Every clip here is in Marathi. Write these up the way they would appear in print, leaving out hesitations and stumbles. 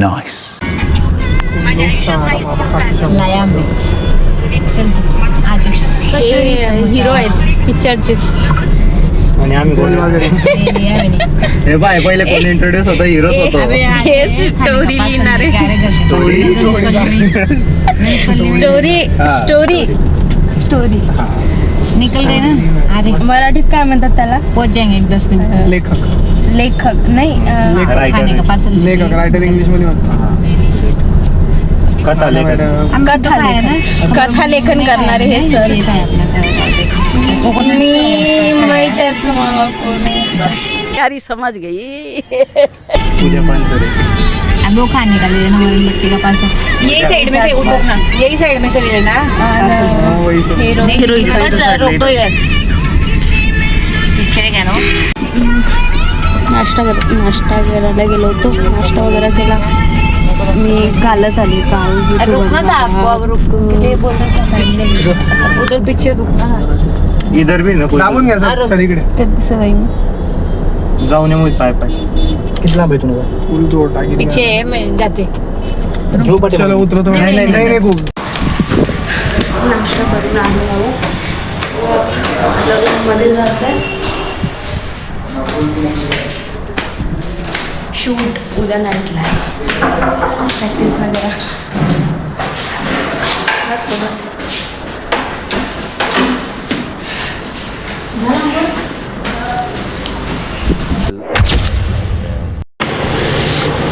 Nice. हिरो आहेत पिक्चरचे. आणि आम्ही कोण हे बाय पहिले कोण इंट्रोड्यूस होतो हिरोच होतो. हे स्टोरी लिहिणारे. स्टोरी निकल गए ना. अरे मराठीत काय म्हणतात त्याला? पहुंच जाएंगे 10 मिनट. लेखक नाही खाने का पार्सल. लेखक रायटर इंग्लिश मध्ये म्हणतात. कथा लेखन. कथा लेखन करणारे हे सर. मी माहित यारी समझ गई. पूजा पानसरे. अब वो खाने का ले लेना मरण बट्टी का पार्सल. यही साइड में से उतरना. यही साइड में से ले लेना. हीरोइन बस रोक दो यार. पीछे क्या ना. नाश्ता करायला गेलो होतो. नाश्ता वगैरे केला. मी कालच आली. काल रुकना था आपको. अब रुक के बोल रहा था साइड में. उधर पीछे रुकना. इधर भी ना लांबून घ्या सर. सर इकडे दिसत आहे. जाऊन ये पाय पाय. कितना भेटून पूरी जोड टाकी. पीछे है मैं जाते. चलो उतरतो. नाही खूप. नाश्ता करून आलो आहो. मध्ये जात आहे. शूट उद्या नाईटला आहे. प्रॅक्टिस वगैरे सोबत.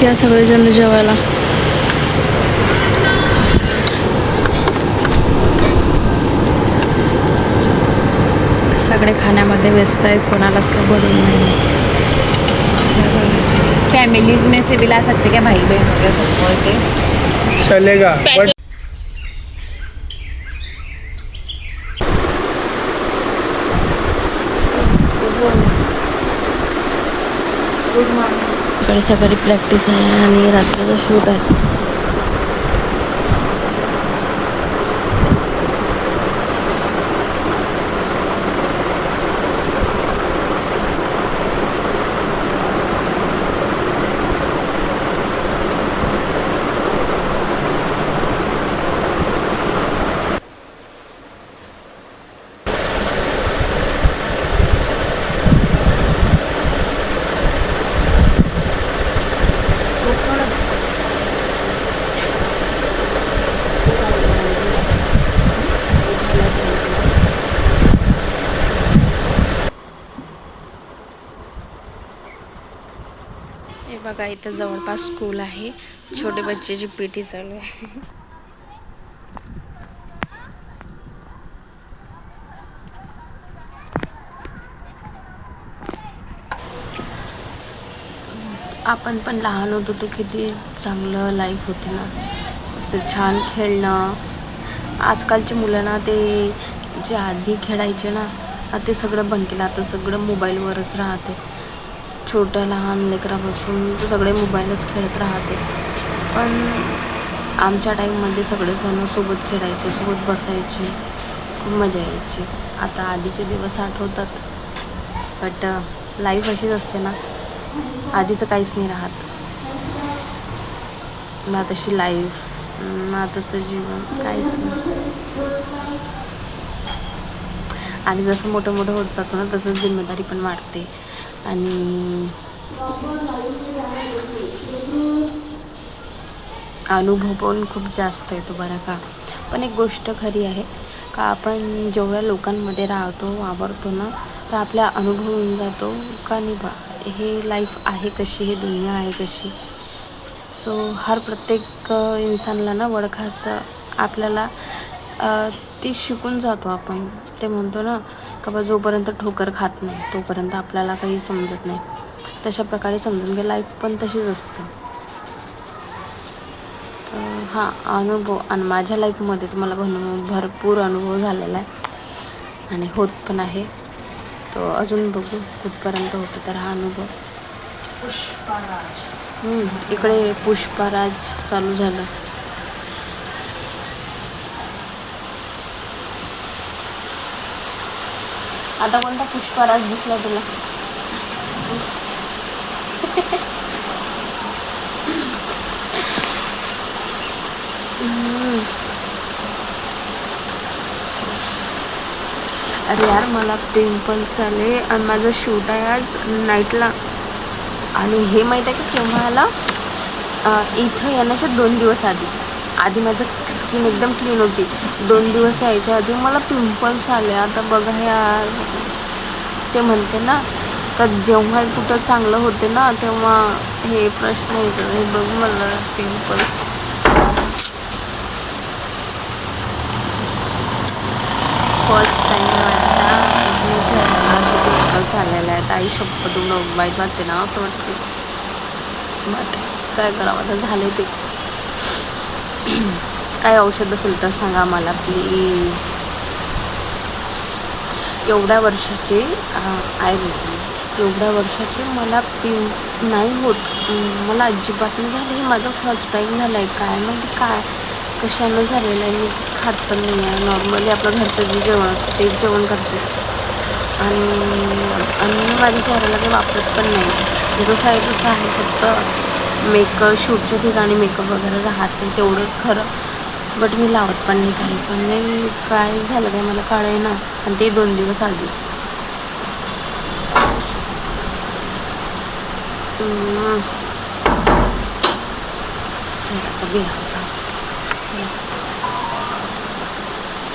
या सगळेजण जेवायला. सगळे खाण्यामध्ये व्यस्त आहेत. कोणालाच काय बोलून नाही. फैमिलीज में से भी ला सकते क्या भाई बहन हो गया सबको के चलेगा बट सकाळी प्रॅक्टिस आहे आणि रात्रीचं शूट आहे. हे बघा इथं जवळपास स्कूल आहे. छोटे बच्चेची पीटी चालू आहे. आपण पण लहान होतो तर किती चांगलं लाईफ होती ना. असं छान खेळणं. आजकालची मुलं ना ते जे आधी खेळायचे ना ते सगळं बंद केलं. आता सगळं मोबाईलवरच राहते. छोट्या लहान लेकरापासून सगळे मोबाईलच खेळत राहते. पण आमच्या टाईममध्ये सगळेजण सोबत खेळायचे, सोबत बसायचे, खूप मजा यायची. आता आधीचे दिवस आठवतात. बट लाईफ अशीच असते ना. आधीचं काहीच नाही राहत ना. तशी लाईफ ना तसं जीवन काहीच नाही. आणि जसं मोठं मोठं होत जातो ना तसं जिम्मेदारी पण वाढते. आणि अनुभव पण खूप जास्त येतो बरं का. पण एक गोष्ट खरी आहे का आपण जेवढ्या लोकांमध्ये राहतो वावरतो ना तर आपला अनुभव होऊन जातो का नाही बा हे लाईफ आहे कशी, ही दुनिया आहे कशी. सो हर प्रत्येक इन्सानला ना ओळखायचं आपल्याला ती शिकून जातो आपण. ते म्हणतो ना का बा जोपर्यंत ठोकर खात नाही तोपर्यंत आपल्याला काही समजत नाही. तशा प्रकारे समजून घ्या लाईफ पण तशीच असते. तर हां अनुभव आणि माझ्या लाईफमध्ये तुम्हाला भरपूर अनुभव झालेला आहे आणि होत पण आहे. तो अजून बघू कुठपर्यंत होतं तर हा अनुभव. इकडे पुष्पराज चालू झालं. आता कोणता पुष्पराज दिसला तुला? अरे यार मला पिंपल्स आले आणि माझं शूट आहे आज नाईटला. आणि हे माहीत आहे की केव्हा आला, इथं येण्याच्या 2 दिवस आधी माझं स्किन एकदम क्लीन होती. 2 दिवस यायच्या आधी मला पिंपल्स आले. आता बघा यार, ते म्हणते ना का जेव्हा कुठं चांगलं होते ना तेव्हा हे प्रश्न येतो. हे बघ मला पिंपल्स. फर्स्ट टाईम माझ्या पिंपल्स आलेले आहेत. आई शपथ तुला वाईट वाटते ना, असं वाटते. बट काय करावं आता, झाले ते. काय औषध असेल तर सांगा मला प्लीज. एवढ्या वर्षाचे आयुर्वेदिक, एवढ्या वर्षाचे मला नाही होत, मला अजिबात नाही झालं. हे माझं फर्स्ट टाईम झालं आहे. काय म्हणजे काय कशानं झालेलं आहे, मी खात पण नाही आहे. नॉर्मली आपलं घरचं जे जेवण असतं तेच जेवण करते. आणि माझ्या चेहऱ्याला काही वापरत पण नाही. जसं आहे तसं आहे, फक्त मेकअप शूटच्या ठिकाणी मेकअप वगैरे राहते तेवढंच खरं. बट मी लावत पण नाही, काही पण नाही. काय झालं काय मला कळे ना. आणि ते 2 दिवस आधीच.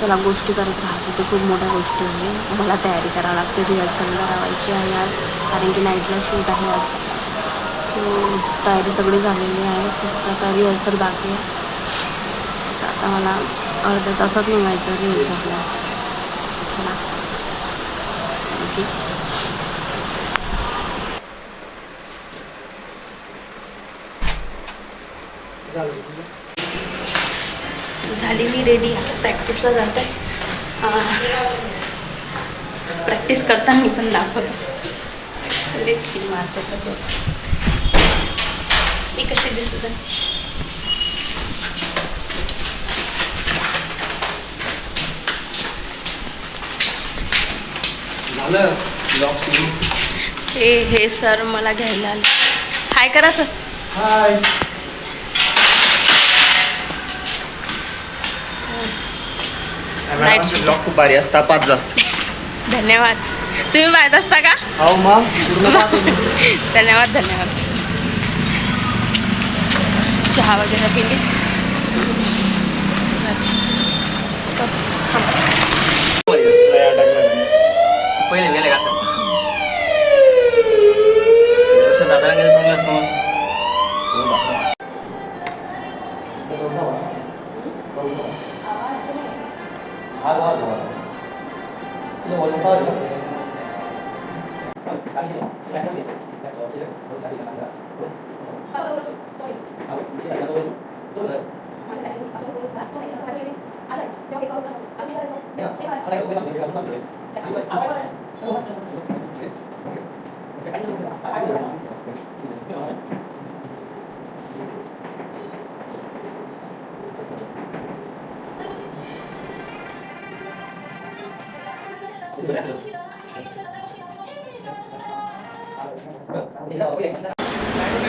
चला गोष्टी करत राहते, ते खूप मोठ्या गोष्टी आहे. मला तयारी करावं लागते, रिहर्सल करावायची आहे आज, कारण की नाईटला शूट आहे आज. सो तयारी सगळी झालेली आहे, फक्त आता रिहर्सल बाकी आहे. तर आता मला अर्ध्या तासात निघायचं रिहर्सलला. चला ओके. झाली मी रेडी, आता प्रॅक्टिसला जाते. प्रॅक्टिस करताना मी पण दाखवतो देखील मारते तसं मी कशी दिसते. हे सर मला घ्यायला आले. हाय करा सर. हाय. ब्लॉग खूप भारी असता, 5 जा. धन्यवाद. तुम्ही पाहत असता का? हो मग धन्यवाद धन्यवाद. चहा वगैरे पिली. पहिले गेले का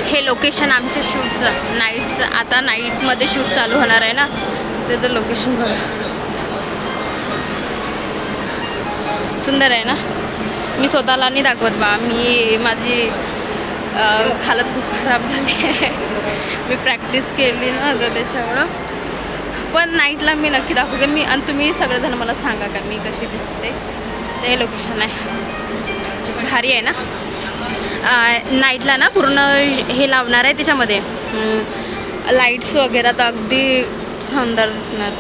हे लोकेशन आमच्या शूटचं नाईटचं. आता नाईटमध्ये शूट चालू होणार आहे ना, त्याचं लोकेशन बघा. सुंदर आहे ना. मी स्वतःला नाही दाखवत बा, मी माझी हालत खूप खराब झाली आहे. मी प्रॅक्टिस केली ना तर त्याच्यामुळं. पण नाईटला मी नक्की दाखवते मी. आणि तुम्ही सगळेजण मला सांगा का मी कशी दिसते. तर हे लोकेशन आहे, भारी आहे ना. नाईटला ना पूर्ण हे लावणार आहे, त्याच्यामध्ये लाईट्स वगैरे तर अगदी सुंदर दिसणार.